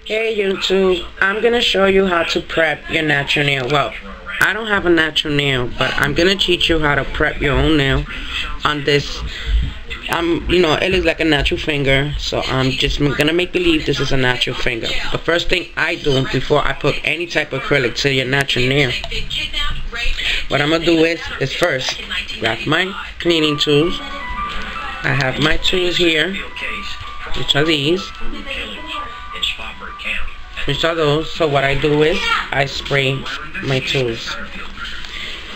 Hey YouTube, I'm gonna show you how to prep your natural nail. Well, I don't have a natural nail, but I'm gonna teach you how to prep your own nail on this. It looks like a natural finger, so I'm just gonna make believe this is a natural finger. The first thing I do before I put any type of acrylic to your natural nail, what I'm gonna do is first grab my cleaning tools. I have my tools here, which are these. Which are those. So what I do is I spray my tools,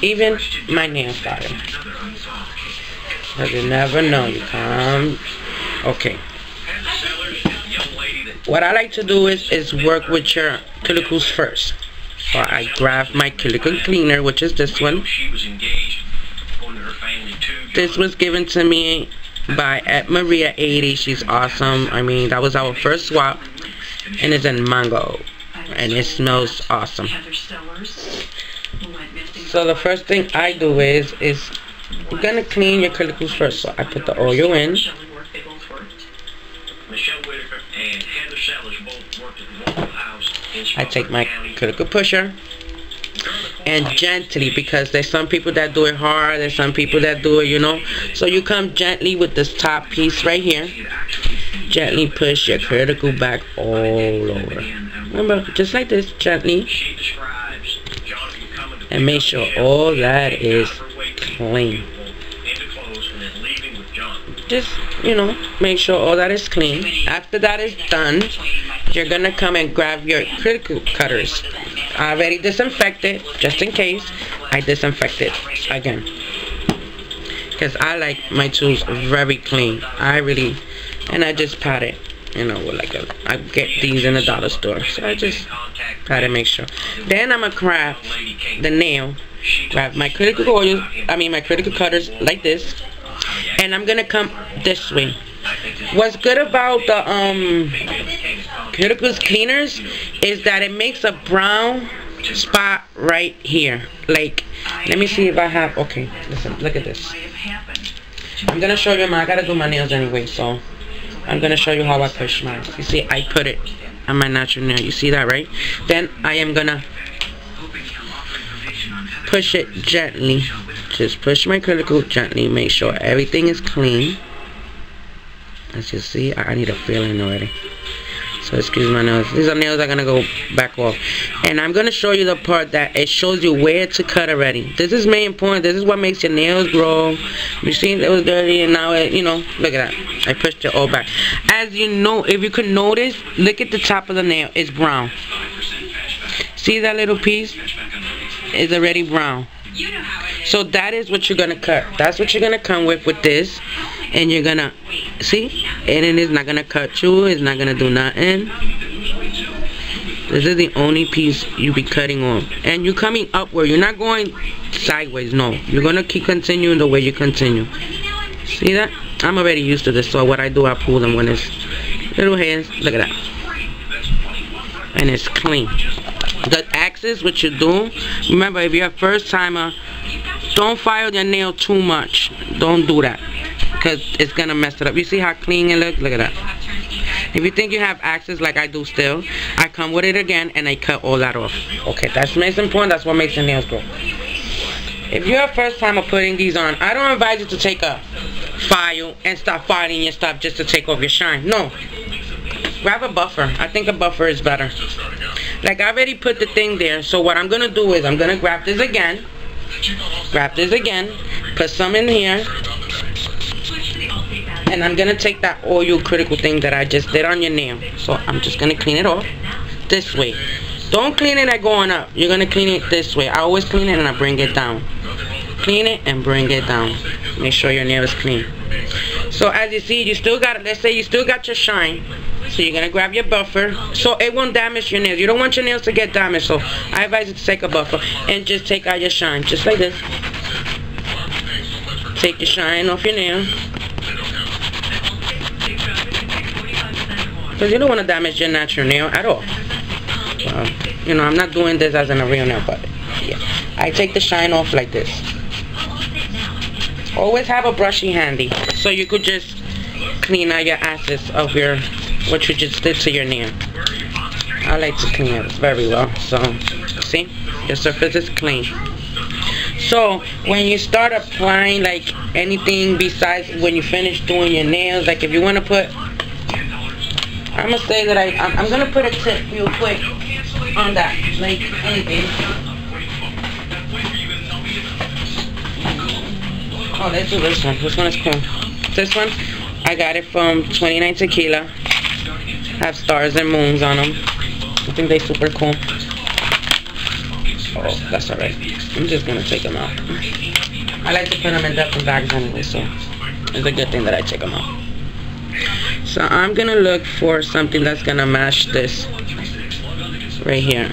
even my nail file, because you never know. You come. Okay. What I like to do is work with your cuticles first. So I grab my cuticle cleaner, which is this one. This was given to me by Ed Maria 80. She's awesome. I mean, that was our first swap. And it's in mango, and it smells awesome. So the first thing I do is you're gonna clean your cuticles first. So I put the oil in. I take my cuticle pusher and gently, because there's some people that do it hard, there's some people that do it, So you come gently with this top piece right here. Gently push your cuticle back all over. Remember, just like this, gently. And make sure all that is clean. Just, make sure all that is clean. After that is done, you're gonna come and grab your cuticle cutters. I already disinfected, just in case. I disinfected again, because I like my tools very clean. And I just pat it, with I get these in the dollar store, so I just pat it, make sure. Then I'm gonna grab the nail, grab my cuticle oil, my cuticle cutters like this, and I'm gonna come this way. What's good about the cuticles cleaners is that it makes a brown spot right here. Like, let me see if I have. Okay, listen, look at this. I'm gonna show you I gotta do my nails anyway, so I'm gonna show you how I push mine. You see, I put it on my natural nail. You see that, right? Then I am gonna push it gently. Just push my cuticle gently. Make sure everything is clean. As you see, I need a feeling already. So excuse my nails. These are nails that are gonna go back off. And I'm gonna show you the part that it shows you where to cut already. This is main point. This is what makes your nails grow. You see, it was dirty, and now it, look at that. I pushed it all back. As you know, if you could notice, look at the top of the nail. It's brown. See that little piece? It's already brown. So that is what you're gonna cut. That's what you're gonna come with this. And you're gonna see, and it is not gonna cut you, it's not gonna do nothing. This is the only piece you be cutting on, and you're coming upward. You're not going sideways. No, you're gonna keep continuing the way you continue. See that? I'm already used to this, so what I do, I pull them when it's little hairs. Look at that, and it's clean. The axis, what you do, remember, if you're a first timer, don't file your nail too much. Don't do that, because it's gonna mess it up. You see how clean it looks? Look at that. If you think you have axes like I do still, I come with it again and I cut all that off. Okay, that's most important. That's what makes your nails grow. If you're a first timer putting these on, I don't advise you to take a file and start filing your stuff just to take off your shine. No, grab a buffer. I think a buffer is better. Like, I already put the thing there, so what I'm gonna do is I'm gonna grab this again, put some in here, and I'm gonna take that oil cuticle thing that I just did on your nail. So I'm just gonna clean it off this way. Don't clean it like going up. You're gonna clean it this way. I always clean it and I bring it down. Clean it and bring it down. Make sure your nail is clean. So as you see, you still got, let's say you still got your shine. So you're gonna grab your buffer so it won't damage your nails. You don't want your nails to get damaged, so I advise you to take a buffer and just take out your shine, just like this. Take your shine off your nail, because you don't want to damage your natural nail at all. I'm not doing this as in a real nail, but yeah, I take the shine off like this. Always have a brushy handy, so you could just clean out your assets of your what you just did to your nail. I like to clean it very well. So, see? Your surface is clean. So, when you start applying, like, anything besides when you finish doing your nails, like, if you want to put... I'm going to say that I'm going to put a tip real quick on that. Like, anything. Oh, let's do this one. This one is cool. This one, I got it from 29 Tequila. Have stars and moons on them. I think they're super cool. Oh, that's alright. I'm just gonna take them out. I like to put them in different bags anyway, so it's a good thing that I take them out. So I'm gonna look for something that's gonna match this right here.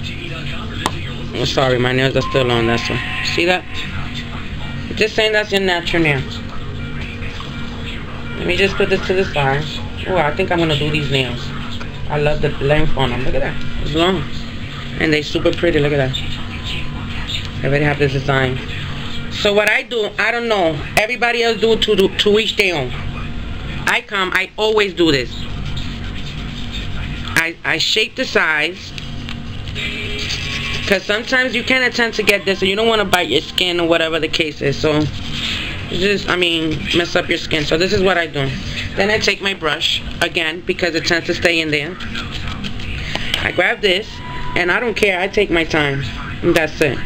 Oh, sorry, my nails are still on. That's one. See that? Just saying that's your natural nail. Let me just put this to the side. Oh, I think I'm gonna do these nails. I love the length on them. Look at that. It's long. And they're super pretty. Look at that. I already have this design. So what I do, I don't know. Everybody else do to each their own. I always do this. I shape the size. Because sometimes you can attempt to get this and you don't want to bite your skin or whatever the case is. So, just, mess up your skin. So this is what I do. Then I take my brush, again, because it tends to stay in there. I grab this, and I don't care. I take my time. And that's it.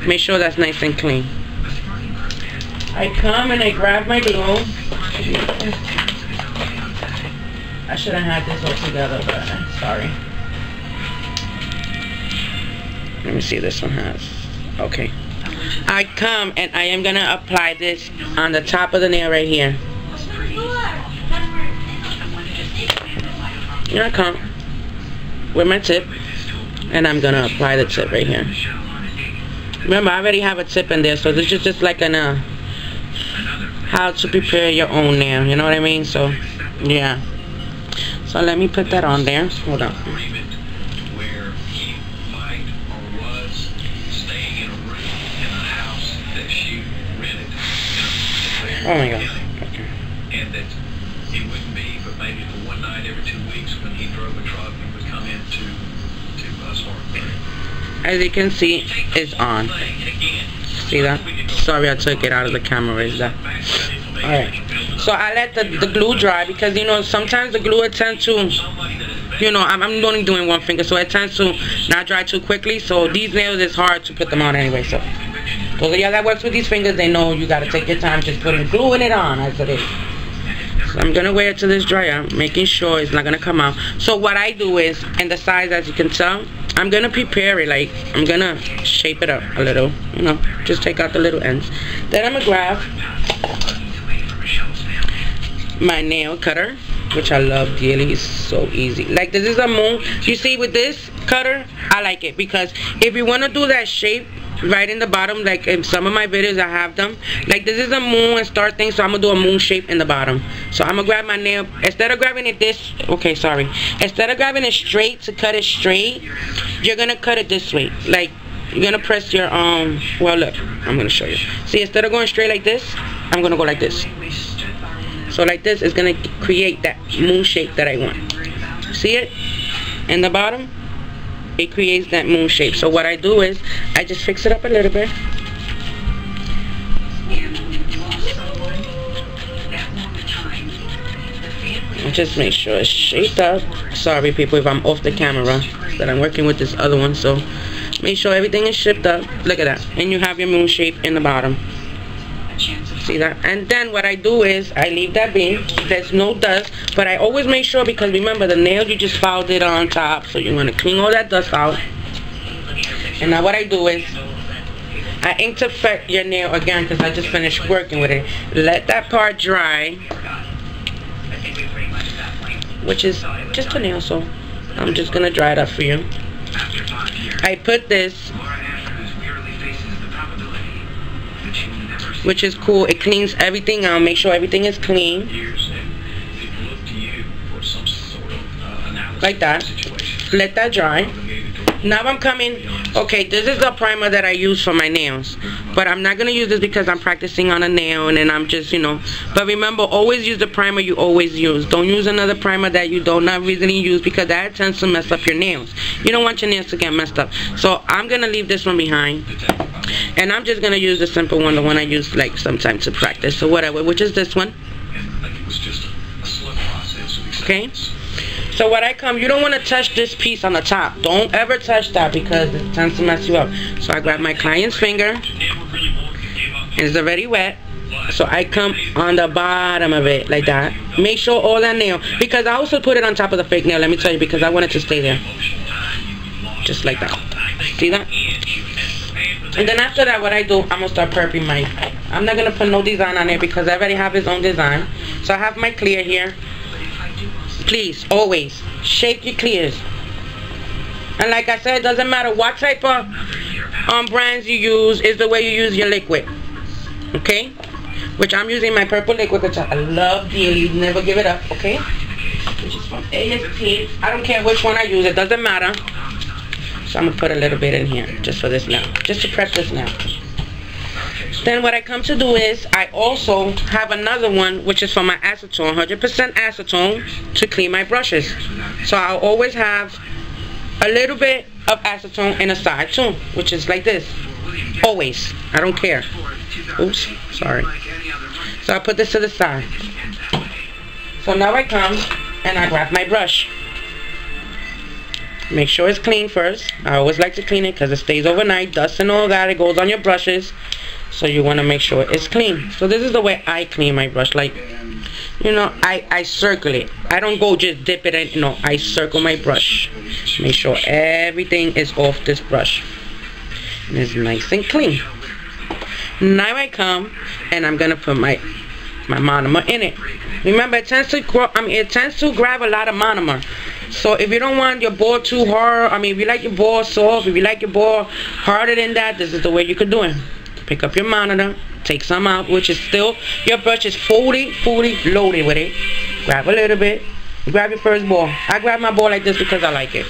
Make sure that's nice and clean. I come and I grab my glue. I should have had this all together, but sorry. Let me see, this one has. Okay. I come and I am going to apply this on the top of the nail right here. Here I come with my tip, and I'm going to apply the tip right here. Remember, I already have a tip in there, so this is just like how to prepare your own nail, you know what I mean? So, yeah. So let me put that on there. Hold on. Oh my God. Okay. And that it wouldn't be, but maybe for one night every 2 weeks when he drove a truck, he would come into Spartanburg. As you can see, it's on. See that? Sorry, I took it out of the camera. Is that? Alright. So I let the glue dry because, you know, sometimes the glue tends to, you know, I'm only doing one finger, so it tends to not dry too quickly. So these nails, it's hard to put them on anyway. So those of y'all that works with these fingers, they know you gotta take your time just putting gluing it on as it is. So I'm gonna wear it to this dryer, making sure it's not gonna come out. So what I do is, and the size, as you can tell, I'm gonna prepare it, like I'm gonna shape it up a little, you know, just take out the little ends. Then I'm gonna grab my nail cutter, which I love dearly. It's so easy. Like, this is a moon. You see, with this cutter, I like it because if you want to do that shape right in the bottom, like in some of my videos I have them, like this is a moon and star thing, so I'm gonna do a moon shape in the bottom. So I'm gonna grab my nail, instead of grabbing it this, okay, sorry, instead of grabbing it straight to cut it straight, you're gonna cut it this way. Like, you're gonna press your well, look, I'm gonna show you. See, instead of going straight like this, I'm gonna go like this. So like this is gonna create that moon shape that I want. See it? In the bottom, it creates that moon shape. So what I do is I just fix it up a little bit. And just make sure it's shaped up. Sorry people if I'm off the camera, but I'm working with this other one, so make sure everything is shaped up. Look at that. And you have your moon shape in the bottom. See that? And then what I do is I leave that be. There's no dust, but I always make sure, because remember the nail you just filed it on top, so you want to clean all that dust out. And now what I do is I ink to perfect your nail again, because I just finished working with it. Let that part dry, which is just a nail, so I'm just gonna dry it up for you. I put this, which is cool. It cleans everything out. Make sure everything is clean. Like that. Let that dry. Now I'm coming Okay, this is the primer that I use for my nails. But I'm not going to use this because I'm practicing on a nail and then I'm just, you know. But remember, always use the primer you always use. Don't use another primer that you do not really use because that tends to mess up your nails. You don't want your nails to get messed up. So I'm going to leave this one behind. And I'm just going to use the simple one, the one I use like sometimes to practice or whatever, which is this one. Okay? So what I come, you don't want to touch this piece on the top. Don't ever touch that because it tends to mess you up. So I grab my client's finger, and it's already wet. So I come on the bottom of it like that. Make sure all that nail, because I also put it on top of the fake nail, let me tell you, because I want it to stay there. Just like that. See that? And then after that, what I do, I'm going to start prepping my, I'm not going to put no design on it because I already have his own design. So I have my clear here. Please, always, shake your clears. And like I said, it doesn't matter what type of brands you use, is the way you use your liquid. Okay? Which I'm using my purple liquid, which I love dearly, never give it up, okay? Which is from ASP. I don't care which one I use, it doesn't matter. So I'm going to put a little bit in here, just for this now. Just to prep this now. Then what I come to do is, I also have another one, which is for my acetone, 100% acetone, to clean my brushes. So I'll always have a little bit of acetone in the side too, which is like this. Always. I don't care. Oops, sorry. So I put this to the side. So now I come and I grab my brush. Make sure it's clean first. I always like to clean it because it stays overnight. Dust and all that, it goes on your brushes. So you want to make sure it's clean. So this is the way I clean my brush. Like, you know, I circle it. I don't go just dip it in. No, I circle my brush. Make sure everything is off this brush. And it's nice and clean. Now I come and I'm going to put my monomer in it. Remember, it tends to grab a lot of monomer. So if you don't want your ball too hard, if you like your ball soft, if you like your ball harder than that, this is the way you could do it. Pick up your monitor, take some out, which is still, your brush is fully loaded with it. Grab a little bit, grab your first ball. I grab my ball like this because I like it.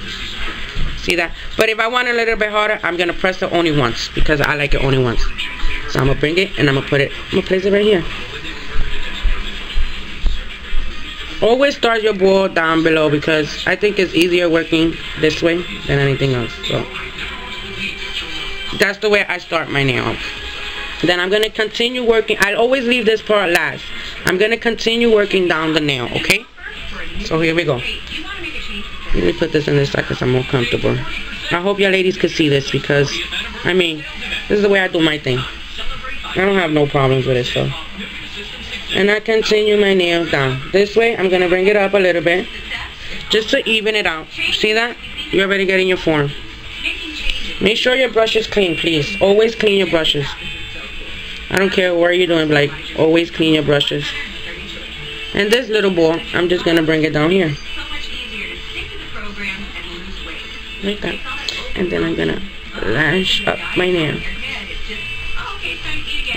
See that? But if I want it a little bit harder, I'm going to press it only once because I like it only once. So I'm going to bring it and I'm going to place it right here. Always start your ball down below because I think it's easier working this way than anything else. So that's the way I start my nail. Then I'm going to continue working. I always leave this part last. I'm going to continue working down the nail, okay? So here we go. Let me put this in this side because I'm more comfortable. I hope you ladies could see this because, this is the way I do my thing. I don't have no problems with it, so. And I continue my nail down. This way, I'm going to bring it up a little bit just to even it out. See that? You're already getting your form. Make sure your brush is clean, please. Always clean your brushes. I don't care what you're doing, like, always clean your brushes. And this little ball, I'm just going to bring it down here. Like that. And then I'm going to lash up my nail.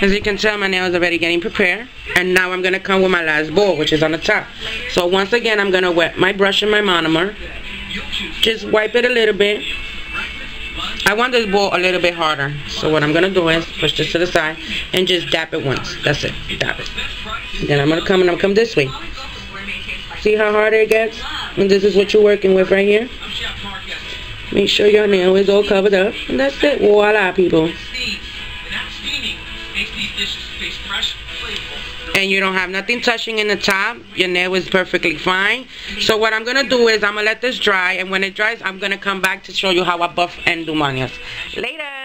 As you can tell, my nail is already getting prepared. And now I'm going to come with my last ball, which is on the top. So once again, I'm going to wet my brush in my monomer. Just wipe it a little bit. I want this ball a little bit harder. So what I'm going to do is push this to the side and just dab it once. That's it. Dab it. And then I'm going to come and I'm come this way. See how hard it gets? And this is what you're working with right here. Make sure your nail is all covered up. And that's it. Voila, people. And you don't have nothing touching in the top. Your nail is perfectly fine. So what I'm going to do is I'm going to let this dry. And when it dries, I'm going to come back to show you how I buff and do my nails. Later.